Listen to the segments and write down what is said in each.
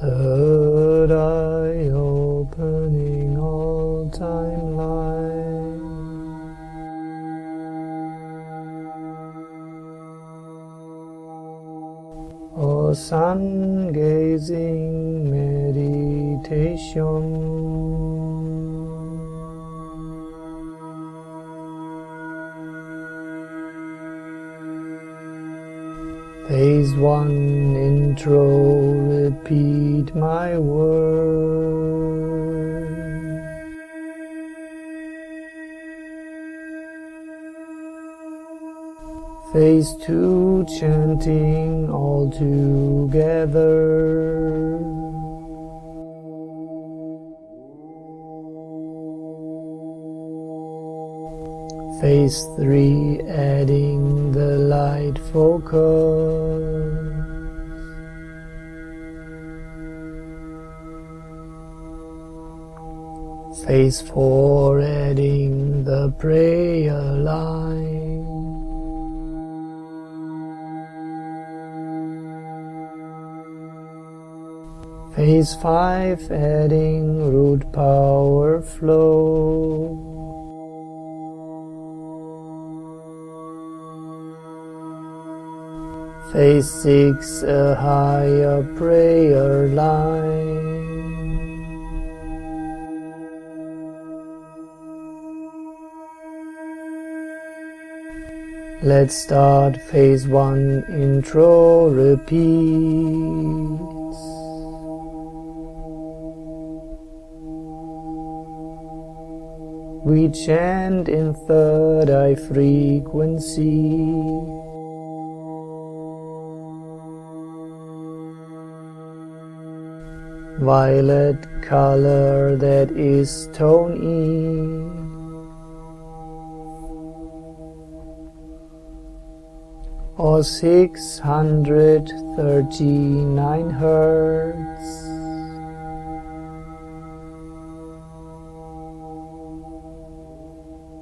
Third eye opening, all-time light. O sun-gazing meditation. Phase 1 intro, repeat my word. Phase 2 chanting all together. Phase 3 adding the light focus. Phase 4 adding the prayer line. Phase 5 adding root power flow. Phase 6 a higher prayer line. Let's start phase 1 intro repeats. We chant in third eye frequency. Violet color, that is tone E. Or 639 Hertz.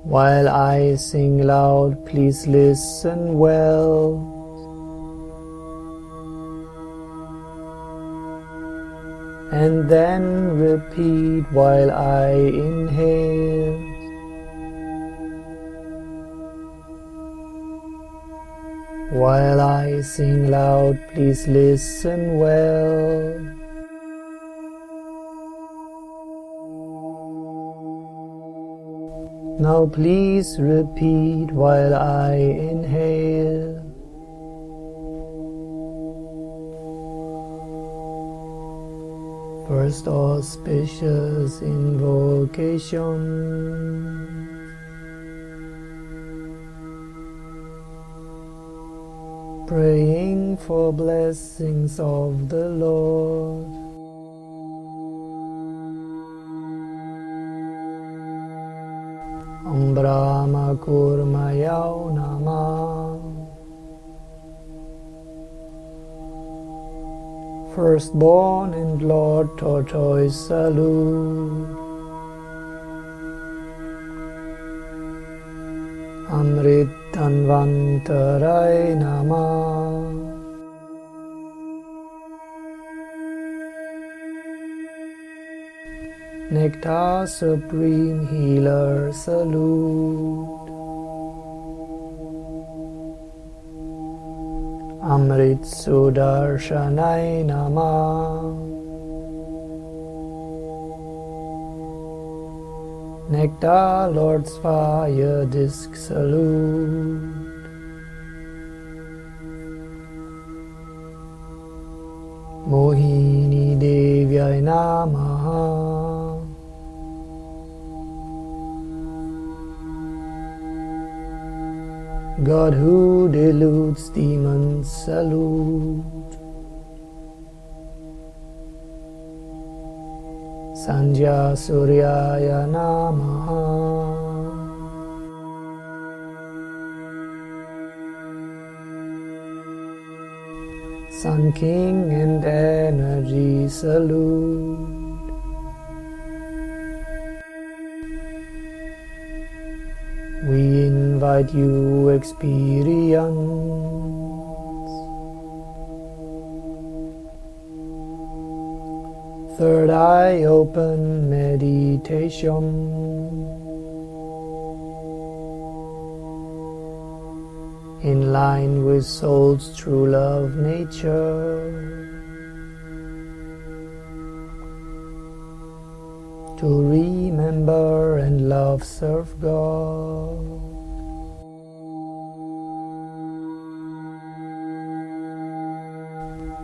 While I sing loud, please listen well. And then repeat while I inhale. While I sing loud, please listen well. Now please repeat while I inhale. First auspicious invocation. Praying for blessings of the Lord. Om Brahma-CLEARING. Firstborn and Lord Tortoise salute. Amrit Tanvantaray Namah. Nectar Supreme Healer salute. Amrit Sudarshanay Namah. Nectar Lord's Fire Disc salute. Mohini Devyai Namaha. God who deludes demons salute. Sanjya Suryaya Namaha. Sun King and Energy salute. We invite you experience Third eye open meditation. In line with soul's true love nature, to remember and love serve God.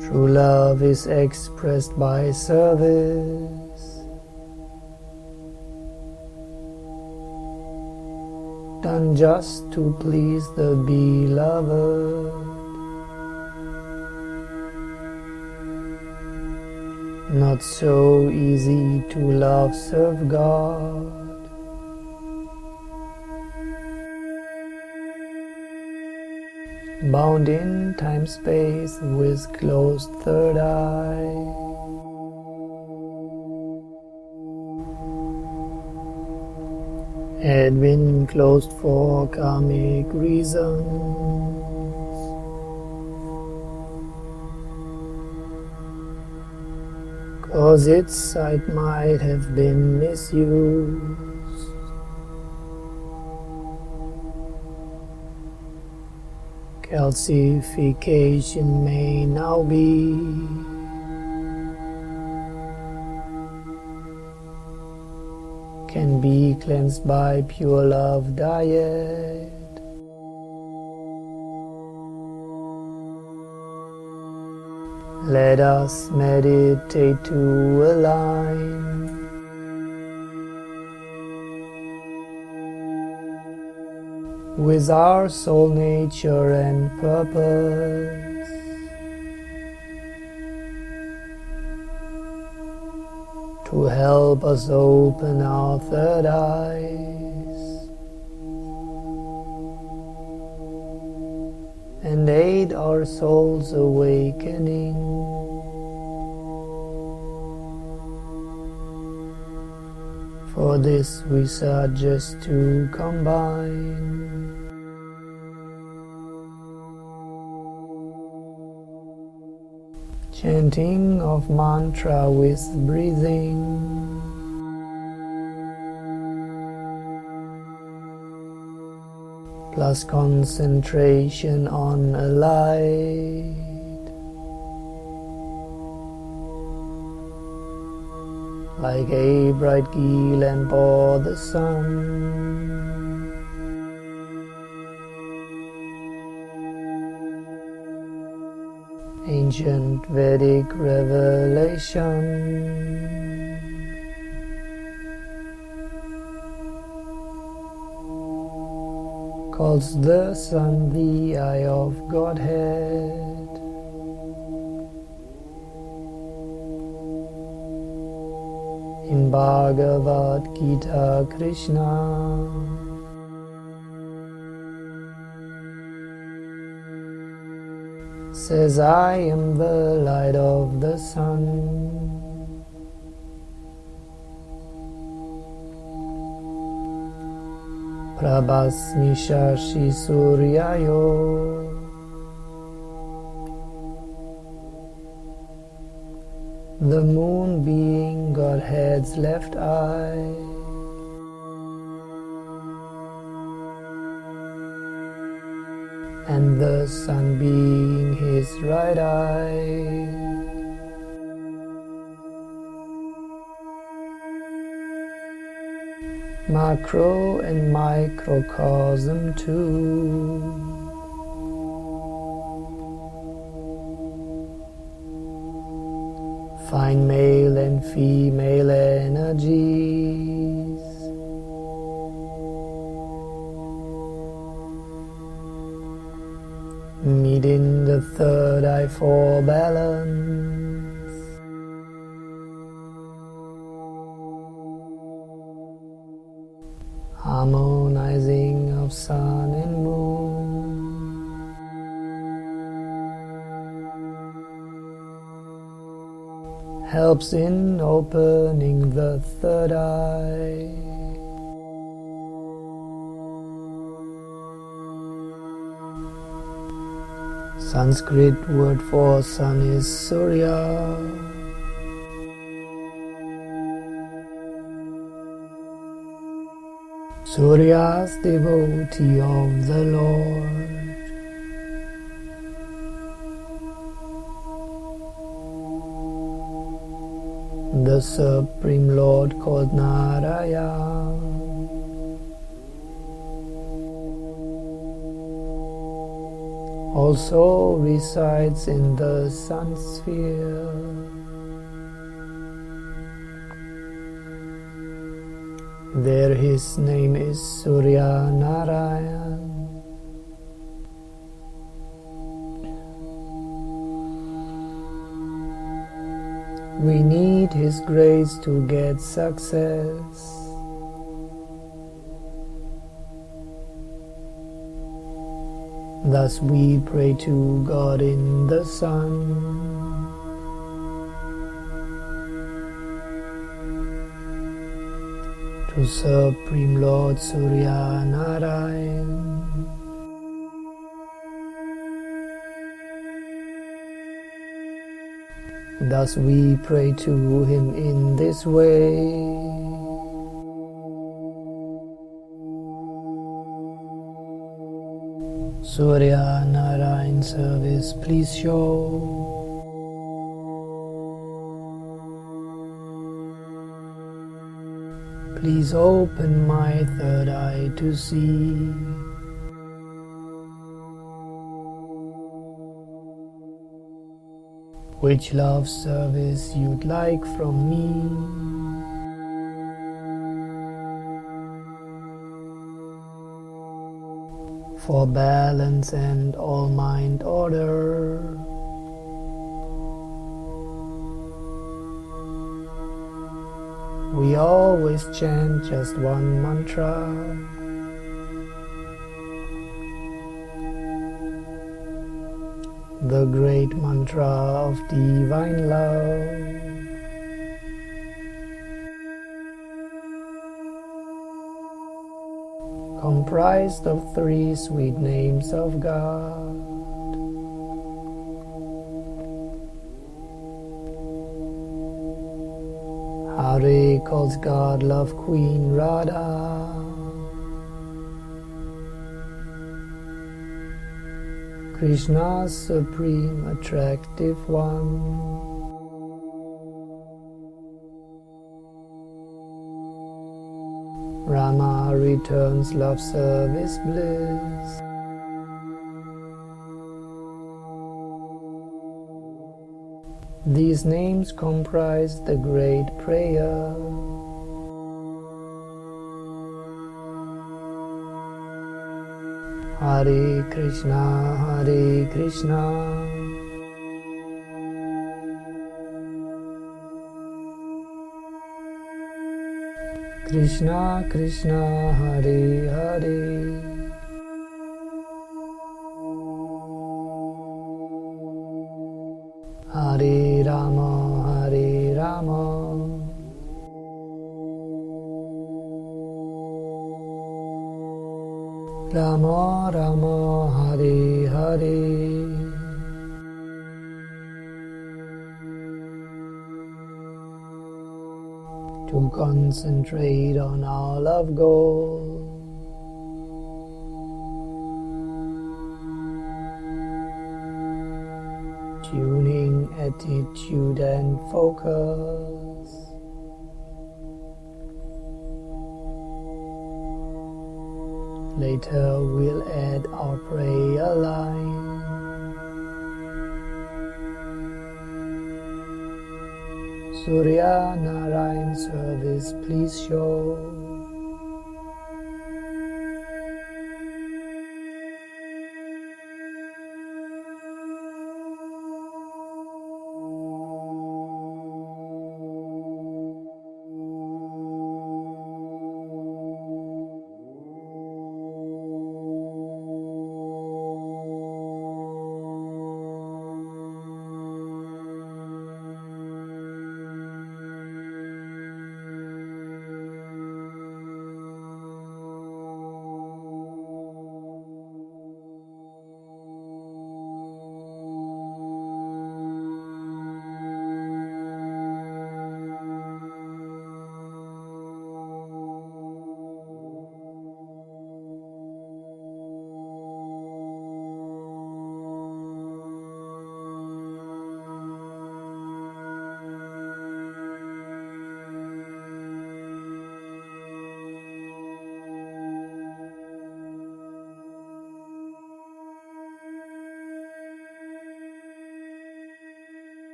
True love is expressed by service, done just to please the beloved. Not so easy to love, serve God. Bound in time-space with closed third eye. Had been closed for karmic reasons. Cause its sight might have been misused. Calcification may now be can be cleansed by pure love diet. Let us meditate to align with our soul nature and purpose. To help us open our third eyes and aid our soul's awakening. For this we suggest to combine chanting of mantra with breathing, plus concentration on a light. Like a bright ghee lamp or the sun. Ancient Vedic revelation calls the sun the eye of Godhead. In Bhagavad Gita, Krishna says, I am the light of the sun. Prabhasmi Shashi Suryayo. The moon being Godhead's left eye. And the sun being his right eye. Macro and microcosm too. Fine male and female energies. Meet in the third eye for balance. Harmonizing of sun and moon. Helps in opening the third eye. Sanskrit word for sun is Surya. Surya's devotee of the Lord. The Supreme Lord called Narayana. Also resides in the sun sphere. There his name is Surya Narayan. We need his grace to get success. Thus we pray to God in the sun. To Supreme Lord Surya Narayan. Thus we pray to him in this way. Surya Narayan service, please show. Please open my third eye to see. Which love service you'd like from me. For balance and all mind order. We always chant just one mantra. The great mantra of divine love. Comprised of 3 sweet names of God. Hare calls God Love Queen Radha. Krishna's supreme attractive one. Rama returns love service bliss. These names comprise the great prayer. Hare Krishna, Hare Krishna. Krishna Krishna, Hare Hare. Hare Rama, Hare Rama. Rama Rama, Hare Hare. To concentrate on our love goal. Tuning attitude and focus. Later we'll add our prayer line. Surya Narayan service, please show.